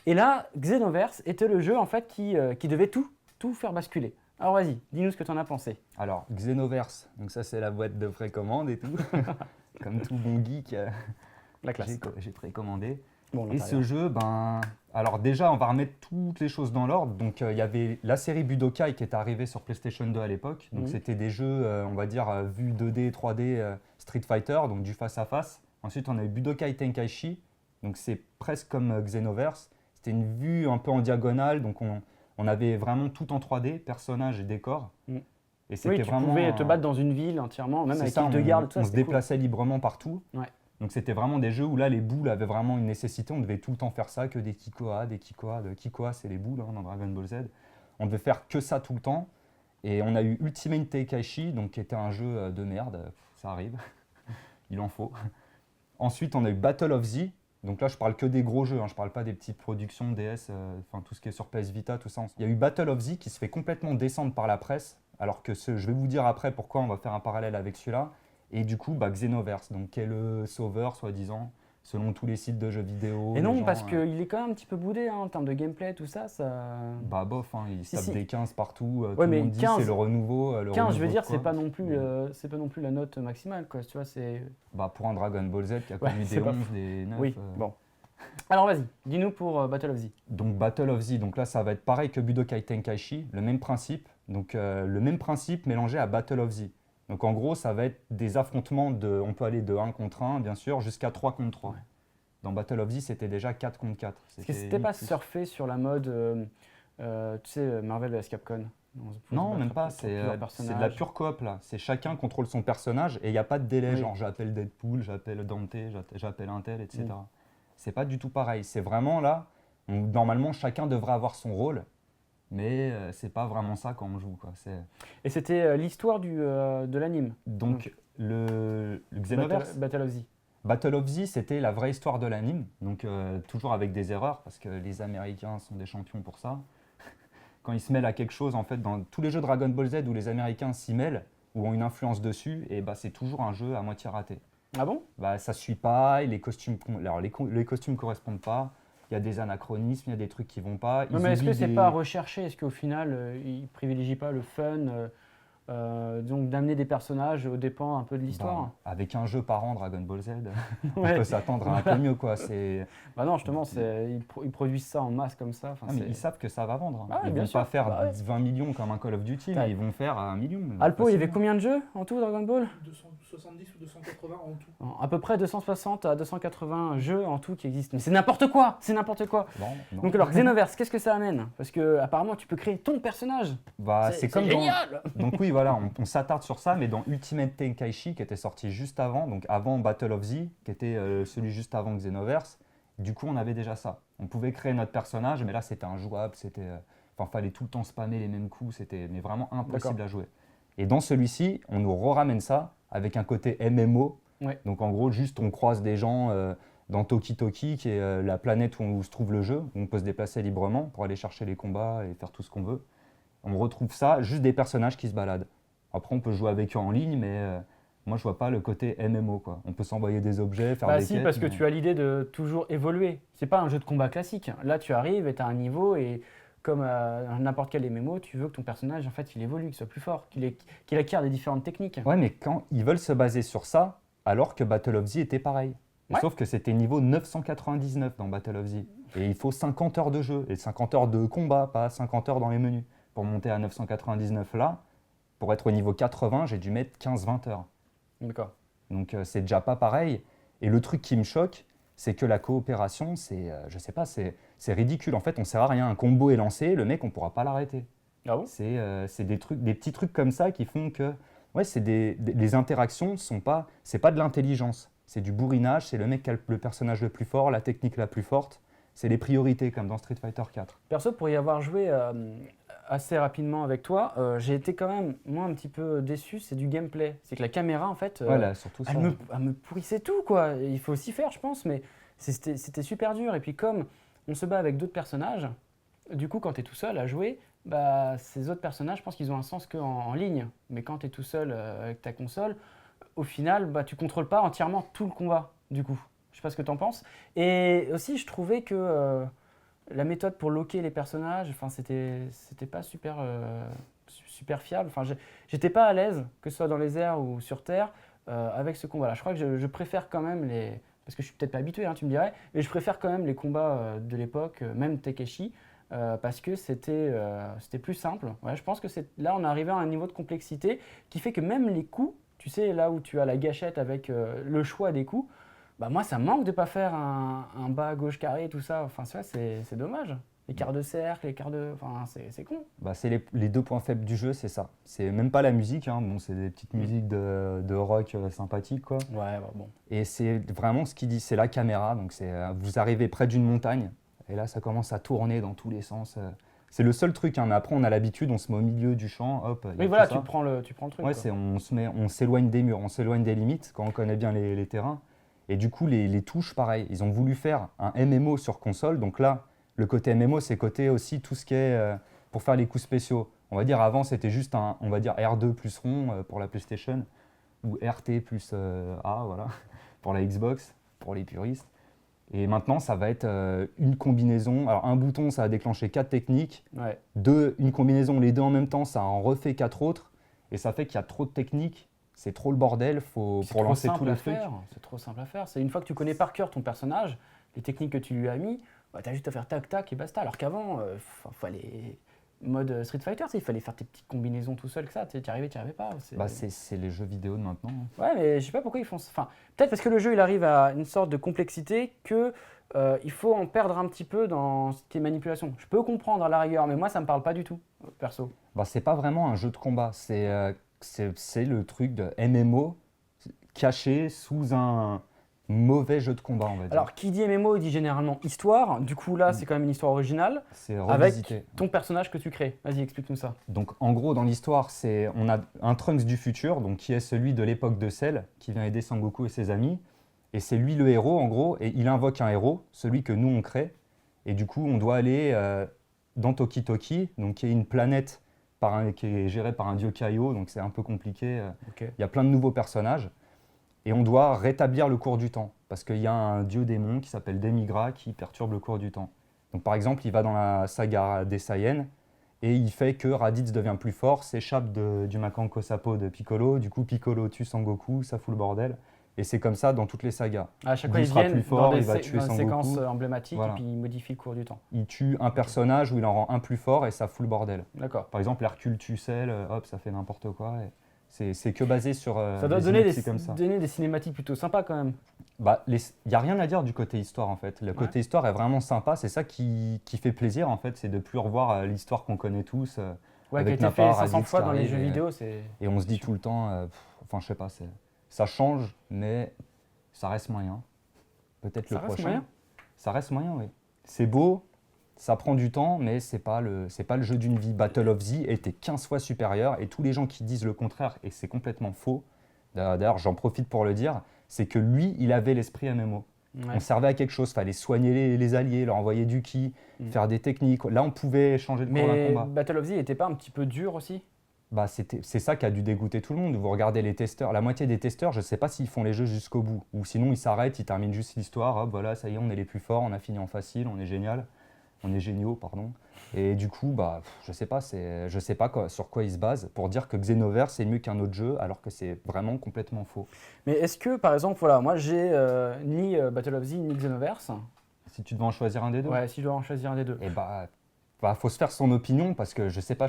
Et là, Xenoverse était le jeu en fait qui devait tout faire basculer. Alors vas-y, dis-nous ce que tu en as pensé. Alors, Xenoverse, donc ça c'est la boîte de précommande et tout. Comme tout bon geek, La classe. j'ai précommandé. Bon, Et ce jeu, alors déjà, on va remettre toutes les choses dans l'ordre. Donc, il y avait la série Budokai qui est arrivée sur PlayStation 2 à l'époque. Donc, c'était des jeux, on va dire, vue 2D, 3D, Street Fighter, donc du face-à-face. Ensuite, on a eu Budokai Tenkaichi. Donc, c'est presque comme Xenoverse. C'était une vue un peu en diagonale. Donc, on avait vraiment tout en 3D, personnages et décors. Et c'était Oui, tu pouvais te battre dans une ville entièrement, même avec l'île de garde, tout ça. On se déplaçait librement partout. Ouais. Donc c'était vraiment des jeux où là les boules avaient vraiment une nécessité, on devait tout le temps faire ça, que des Kikoa. Kikoa c'est les boules dans Dragon Ball Z. On devait faire que ça tout le temps. Et on a eu Ultimate Tenkaichi, donc qui était un jeu de merde, ça arrive, il en faut. Ensuite on a eu Battle of Z, donc là je parle que des gros jeux, je parle pas des petites productions DS, enfin tout ce qui est sur PS Vita, tout ça. Il y a eu Battle of Z qui se fait complètement descendre par la presse, alors que je vais vous dire après pourquoi on va faire un parallèle avec celui-là. Et du coup, Xenoverse, donc qui est le sauveur, soi-disant, selon tous les sites de jeux vidéo. Et non, parce qu'il est quand même un petit peu boudé en termes de gameplay, tout ça. Bah bof, il se tape des 15 partout, tout ouais, le mais monde dit 15, c'est le renouveau. 15, je veux dire, c'est pas non plus la note maximale, quoi. Tu vois, c'est... Bah pour un Dragon Ball Z qui a connu des 11, des 9. Oui, bon. Alors vas-y, dis-nous pour Battle of Z. Donc Battle of Z, donc là ça va être pareil que Budokai Tenkaichi, le même principe. Donc le même principe mélangé à Battle of Z. Donc en gros, ça va être des affrontements, on peut aller de 1 contre 1, bien sûr, jusqu'à 3 contre 3. Ouais. Dans Battle of Z, c'était déjà 4 contre 4. Est-ce que c'était pas surfé sur la mode, tu sais, Marvel vs Capcom? Non, même pas, c'est de la pure coop là. C'est chacun contrôle son personnage et il n'y a pas de délai, genre j'appelle Deadpool, j'appelle Dante, j'appelle un tel, etc. C'est pas du tout pareil. C'est vraiment là, normalement chacun devrait avoir son rôle. Mais c'est pas vraiment ça quand on joue, quoi. Et c'était l'histoire de l'anime. Donc le Xenoverse Battle of Z. Battle of Z, c'était la vraie histoire de l'anime, donc toujours avec des erreurs, parce que les Américains sont des champions pour ça. Quand ils se mêlent à quelque chose, en fait, dans tous les jeux Dragon Ball Z où les Américains s'y mêlent, ou ont une influence dessus, et c'est toujours un jeu à moitié raté. Ah bon? Ça suit pas, et les costumes correspondent pas. Il y a des anachronismes, il y a des trucs qui vont pas. Mais est-ce que c'est pas recherché? Est-ce qu'au final, ils privilégient pas le fun, donc d'amener des personnages aux dépens un peu de l'histoire? Avec un jeu par an, Dragon Ball Z, on peut s'attendre à un peu mieux, quoi. Non, justement, ils produisent ça en masse comme ça. Mais ils savent que ça va vendre. Ah, ils vont pas faire 20 millions comme un Call of Duty, mais ils vont faire 1 million. Alpo, il y avait combien de jeux en tout, Dragon Ball? 270 ou 280 en tout. À peu près 260 à 280 jeux en tout qui existent. Mais c'est n'importe quoi! C'est n'importe quoi! Non. Donc alors, Xenoverse, qu'est-ce que ça amène? Parce que apparemment, tu peux créer ton personnage. C'est comme génial. Donc oui, voilà, on s'attarde sur ça, mais dans Ultimate Tenkaichi, qui était sorti juste avant, donc avant Battle of Z, qui était celui juste avant Xenoverse, du coup, on avait déjà ça. On pouvait créer notre personnage, mais là, c'était injouable, fallait tout le temps spammer les mêmes coups, c'était vraiment impossible à jouer. Et dans celui-ci, on nous ramène ça avec un côté MMO, Ouais. Donc en gros, juste on croise des gens dans Toki Toki, qui est la planète où se trouve le jeu, où on peut se déplacer librement pour aller chercher les combats et faire tout ce qu'on veut. On retrouve ça, juste des personnages qui se baladent. Après, on peut jouer avec eux en ligne, mais moi, je vois pas le côté MMO, quoi. On peut s'envoyer des objets, faire Bah des si, quêtes. parce que mais- tu as l'idée de toujours évoluer. C'est pas un jeu de combat classique. Là, tu arrives et tu as un niveau et comme n'importe quel MMO, tu veux que ton personnage, en fait, il évolue, qu'il soit plus fort, qu'il acquiert des différentes techniques. Ouais, mais quand ils veulent se baser sur ça, alors que Battle of Z était pareil. Ouais. Sauf que c'était niveau 999 dans Battle of Z. Et il faut 50 heures de jeu, et 50 heures de combat, pas 50 heures dans les menus. Pour monter à 999 là, pour être au niveau 80, j'ai dû mettre 15-20 heures. D'accord. Donc c'est déjà pas pareil. Et le truc qui me choque, c'est que la coopération, je sais pas, c'est ridicule. En fait, on sert à rien. Un combo est lancé, le mec, on pourra pas l'arrêter. Ah bon? C'est des petits trucs comme ça qui font que, ouais, les interactions c'est pas de l'intelligence, c'est du bourrinage. C'est le mec qui a le personnage le plus fort, la technique la plus forte. C'est les priorités comme dans Street Fighter 4. Perso, pour y avoir joué assez rapidement avec toi, j'ai été quand même, moi, un petit peu déçu, c'est du gameplay. C'est que la caméra, en fait, Voilà, surtout ça. elle me pourrissait tout, quoi. Il faut aussi faire, je pense, mais c'était super dur. Et puis comme on se bat avec d'autres personnages, du coup, quand tu es tout seul à jouer, bah, ces autres personnages, je pense qu'ils ont un sens qu'en ligne. Mais quand tu es tout seul avec ta console, au final, bah, tu contrôles pas entièrement tout le combat, du coup. Je sais pas ce que tu en penses. Et aussi, je trouvais que la méthode pour loquer les personnages, enfin, c'était pas super fiable. Enfin, j'étais pas à l'aise, que ce soit dans les airs ou sur terre, avec ce combat-là. Je crois que je préfère quand même les... Parce que je suis peut-être pas habitué, hein, tu me dirais, mais je préfère quand même les combats de l'époque, même Takeshi, parce que c'était plus simple. Ouais, je pense que là, on est arrivé à un niveau de complexité qui fait que même les coups, tu sais, là où tu as la gâchette avec le choix des coups, bah moi, ça me manque de pas faire un bas gauche carré, tout ça. Enfin, ça, c'est dommage. Les quarts de cercle, les quarts de... Enfin, c'est con. Bah, c'est les deux points faibles du jeu, c'est ça. C'est même pas la musique, hein. Bon, c'est des petites musiques de rock sympathiques, quoi. Ouais, bah, bon. Et c'est vraiment ce qu'il dit, c'est la caméra. Donc vous arrivez près d'une montagne, et là ça commence à tourner dans tous les sens. C'est le seul truc, hein. Mais après on a l'habitude, on se met au milieu du champ, hop. il y a Oui, tout voilà, ça. tu prends le truc. Ouais, quoi. on s'éloigne des murs, on s'éloigne des limites quand on connaît bien les terrains. Et du coup, les touches, pareil. Ils ont voulu faire un MMO sur console. Donc là, le côté MMO, c'est côté aussi tout ce qui est pour faire les coups spéciaux. On va dire avant, c'était juste on va dire R2 plus rond pour la PlayStation ou RT plus A, voilà, pour la Xbox, pour les puristes. Et maintenant, ça va être une combinaison. Alors, un bouton, ça va déclencher 4 techniques. Ouais. Une combinaison, les deux en même temps, ça en refait 4 autres. Et ça fait qu'il y a trop de techniques. C'est trop le bordel pour C'est trop lancer simple tous les à trucs. faire. C'est trop simple à faire. C'est une fois que tu connais par cœur ton personnage, les techniques que tu lui as mis, bah, tu as juste à faire tac tac et basta. Alors qu'avant, fallait mode Street Fighter, il fallait faire tes petites combinaisons tout seul que ça. Tu n'y arrivais pas. Bah, c'est les jeux vidéo de maintenant. Ouais, mais je sais pas pourquoi ils font ça. Enfin, peut-être parce que le jeu il arrive à une sorte de complexité que il faut en perdre un petit peu dans ce qui est manipulation. Je peux comprendre à la rigueur, mais moi ça me parle pas du tout, perso. Bah, c'est pas vraiment un jeu de combat. C'est le truc de MMO caché sous un mauvais jeu de combat, on va dire. Alors, qui dit MMO, il dit généralement histoire. Du coup, là, c'est quand même une histoire originale c'est avec revisité. ton personnage que tu crées. Vas-y, explique-nous ça. Donc en gros dans l'histoire, on a un Trunks du futur, donc qui est celui de l'époque de Cell, qui vient aider Sangoku et ses amis. Et c'est lui le héros en gros, et il invoque un héros, celui que nous on crée. Et du coup on doit aller dans Toki Toki, donc qui est une planète qui est gérée par un dieu Kaio, donc c'est un peu compliqué. Ok. Il y a plein de nouveaux personnages. Et on doit rétablir le cours du temps, parce qu'il y a un dieu démon qui s'appelle Demigra qui perturbe le cours du temps. Donc par exemple, il va dans la saga des Saiyans, et il fait que Raditz devient plus fort, s'échappe du Makanko Sapo de Piccolo, du coup Piccolo tue Sangoku, ça fout le bordel. Et c'est comme ça dans toutes les sagas. À chaque fois, Lui ils sera viennent plus fort, dans il va tuer dans des Sangoku. séquences emblématiques Voilà. et puis ils modifient le cours du temps. Il tue un personnage où il en rend un plus fort et ça fout le bordel. D'accord. Par exemple, Hercule tue Cell, hop, ça fait n'importe quoi. Et c'est que basé sur Ça doit des donner inepties comme ça. donner des cinématiques plutôt sympas quand même. Bah, il n'y a rien à dire du côté histoire en fait. Le côté histoire est vraiment sympa, c'est ça qui fait plaisir en fait, c'est de plus revoir l'histoire qu'on connaît tous. Ouais, qui a Avec été Nappa, fait 500 Raditz fois qui dans les arrive jeux et- vidéo. C'est... Et on se dit tout le temps, enfin je sais pas, ça change, mais ça reste moyen. Peut-être Ça le reste prochain. moyen. Ça reste moyen, oui. C'est beau, ça prend du temps, mais c'est pas le jeu d'une vie. Battle of Z était 15 fois supérieur, et tous les gens qui disent le contraire, et c'est complètement faux. D'ailleurs, j'en profite pour le dire, c'est que lui, il avait l'esprit MMO. Ouais. On servait à quelque chose, fallait soigner les alliés, leur envoyer du ki, faire des techniques. Là, on pouvait changer de cours d'un Mais combat. Battle of Z était pas un petit peu dur aussi? Bah, c'est ça qui a dû dégoûter tout le monde. Vous regardez les testeurs, la moitié des testeurs, je ne sais pas s'ils font les jeux jusqu'au bout. Ou sinon, ils s'arrêtent, ils terminent juste l'histoire. Hop, voilà, ça y est, on est les plus forts, on a fini en facile, on est génial. On est géniaux, pardon. Et du coup, bah, je sais pas sur quoi ils se basent pour dire que Xenoverse c'est mieux qu'un autre jeu, alors que c'est vraiment complètement faux. Mais est-ce que, par exemple, voilà, moi j'ai ni Battle of Z ni Xenoverse. Si tu devais en choisir un des deux, Ouais, si je dois en choisir un des deux. et bah, faut se faire son opinion parce que je sais pas,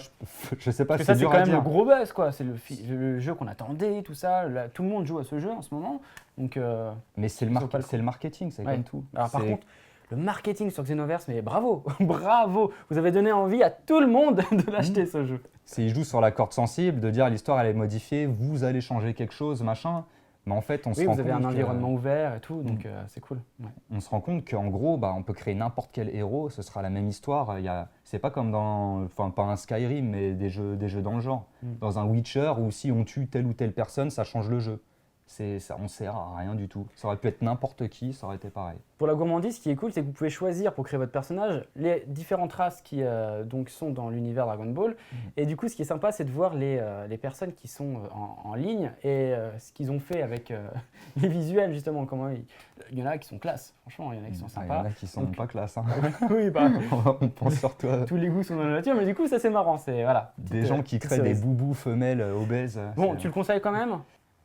je sais pas, Parce que ça, c'est dur quand à même le dire. gros buzz, quoi. C'est le jeu qu'on attendait, tout ça. Là, tout le monde joue à ce jeu en ce moment. Donc, Mais c'est le, Ça vaut pas le c'est le marketing, c'est Ouais. comme tout. alors par C'est- contre, le marketing sur Xenoverse, mais bravo, bravo. Vous avez donné envie à tout le monde de l'acheter, ce jeu. ils jouent sur la corde sensible, de dire l'histoire elle est modifiée, vous allez changer quelque chose, machin. Mais en fait, on se Oui, rend vous avez compte un que- environnement ouvert et tout, donc c'est cool. Ouais. on se rend compte qu'en gros, bah, on peut créer n'importe quel héros, ce sera la même histoire. C'est pas comme dans, enfin pas un Skyrim, mais des jeux dans le genre. Dans un Witcher où si on tue telle ou telle personne, ça change le jeu. Ça, on sert à rien du tout. Ça aurait pu être n'importe qui, ça aurait été pareil. Pour la gourmandise, ce qui est cool, c'est que vous pouvez choisir pour créer votre personnage les différentes races qui donc sont dans l'univers Dragon Ball. Et du coup, ce qui est sympa, c'est de voir les personnes qui sont en ligne et ce qu'ils ont fait avec les visuels, justement. Il y en a qui sont classe, franchement, il y en a qui sont Il y en sympas. a qui sont Donc- pas classe. Hein. Oui, bah, On pense surtout à tous les goûts sont dans la nature, mais du coup, ça c'est marrant. C'est voilà. des gens qui créent des boubous femelles obèses. Bon, C'est- tu le conseilles quand même?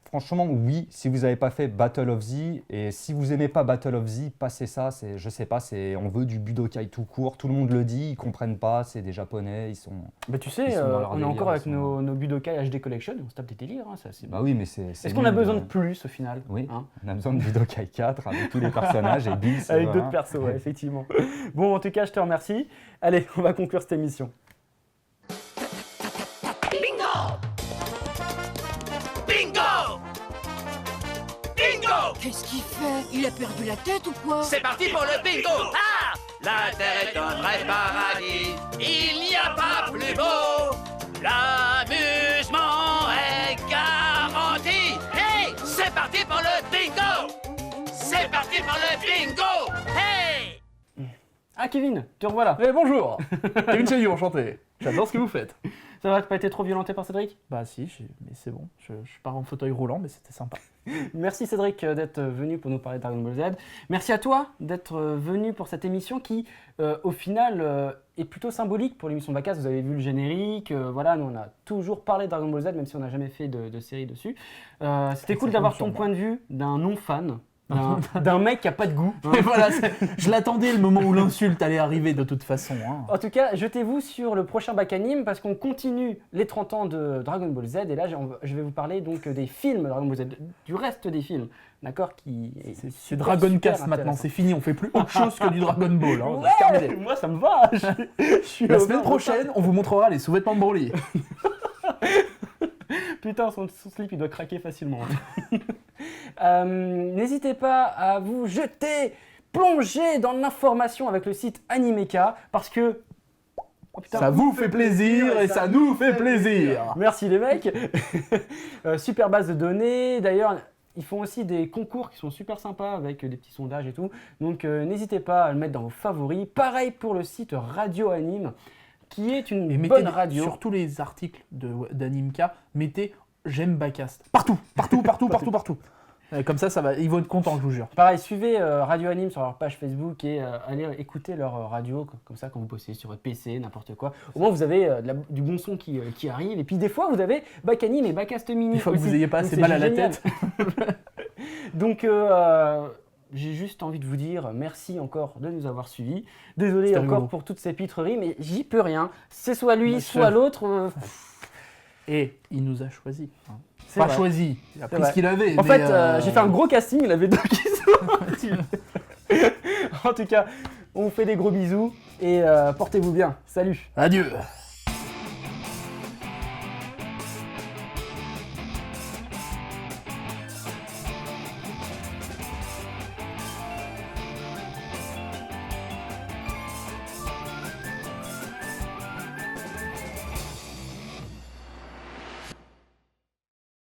Franchement, oui, si vous n'avez pas fait Battle of Z, et si vous aimez pas Battle of Z, passez ça, je sais pas, on veut du Budokai tout court, tout le monde le dit, ils comprennent pas, c'est des japonais, ils sont... Bah tu Ils sais, sont dans leur on est délire, encore avec ils sont- nos Budokai HD Collection, on se tape des délires, hein, ça c'est Bah oui, mais c'est Est-ce qu'on a nul besoin de plus au final? Oui, hein on a besoin de Budokai 4 avec tous les personnages et Bills. Avec voilà. d'autres persos, ouais, effectivement. Bon, en tout cas, je te remercie. Allez, on va conclure cette émission. Bingo! Bingo! Bingo! Qu'est-ce qu'il fait? Il a perdu la tête ou quoi? C'est parti pour le bingo! Ah! La Terre est un vrai paradis, il n'y a pas plus beau. L'amusement est garanti. Hey! C'est parti pour le bingo! C'est parti pour le bingo! Hey! Ah, Kevin, te revoilà. Eh bonjour Kevin Chaillou, enchanté. J'adore ce que vous faites. Ça va, t'as pas été trop violenté par Cédric? Bah si, mais c'est bon. Je pars en fauteuil roulant, mais c'était sympa. Merci Cédric d'être venu pour nous parler de Dragon Ball Z. Merci à toi d'être venu pour cette émission qui, au final, est plutôt symbolique pour l'émission Bacast. Vous avez vu le générique, voilà, nous on a toujours parlé de Dragon Ball Z, même si on n'a jamais fait de série dessus. C'était cool d'avoir ton point de vue d'un non-fan, d'un mec qui a pas de goût. Et voilà, je l'attendais le moment où l'insulte allait arriver de toute façon. Hein. En tout cas, jetez-vous sur le prochain Bac Anime parce qu'on continue les 30 ans de Dragon Ball Z et là je vais vous parler donc des films Dragon Ball Z, du reste des films, d'accord, qui C'est super, Dragon super Cast maintenant, intéressant. c'est fini, on fait plus autre chose que du Dragon Ball. Hein, Ouais, c'est terminé. moi ça me va. Je suis La au semaine vin, prochaine, on vous montrera les sous-vêtements de Broly. Putain, son slip il doit craquer facilement. N'hésitez pas à vous jeter, plonger dans l'information avec le site Animeka parce que. Oh, putain. Ça vous fait plaisir et ça nous fait plaisir. Merci les mecs. Super base de données. D'ailleurs, ils font aussi des concours qui sont super sympas avec des petits sondages et tout. Donc n'hésitez pas à le mettre dans vos favoris. Pareil pour le site Radio Anime, qui est une Et mettez bonne radio. sur tous les articles d'Animeka, mettez j'aime Bacast. Partout. Comme ça va, ils vont être contents, je vous jure. Pareil, suivez Radio Anime sur leur page Facebook et allez écouter leur radio, comme ça quand vous bossez sur votre PC, n'importe quoi. Au moins vous avez du bon son qui arrive. Et puis des fois vous avez Bac Anime et Bacast Mini. Des fois que vous aussi. n'ayez pas Donc, assez c'est mal à la génial. tête. Donc j'ai juste envie de vous dire merci encore de nous avoir suivis. Désolé C'était encore rigolo. pour toutes ces pitreries, mais j'y peux rien. C'est soit lui, Moi, soit je- l'autre. Et il nous a choisi. C'est Pas vrai. choisi, il a C'est pris vrai. ce qu'il avait. En mais, fait, j'ai fait un gros casting, il y en avait deux qui sont. En tout cas, on vous fait des gros bisous et portez-vous bien. Salut. Adieu.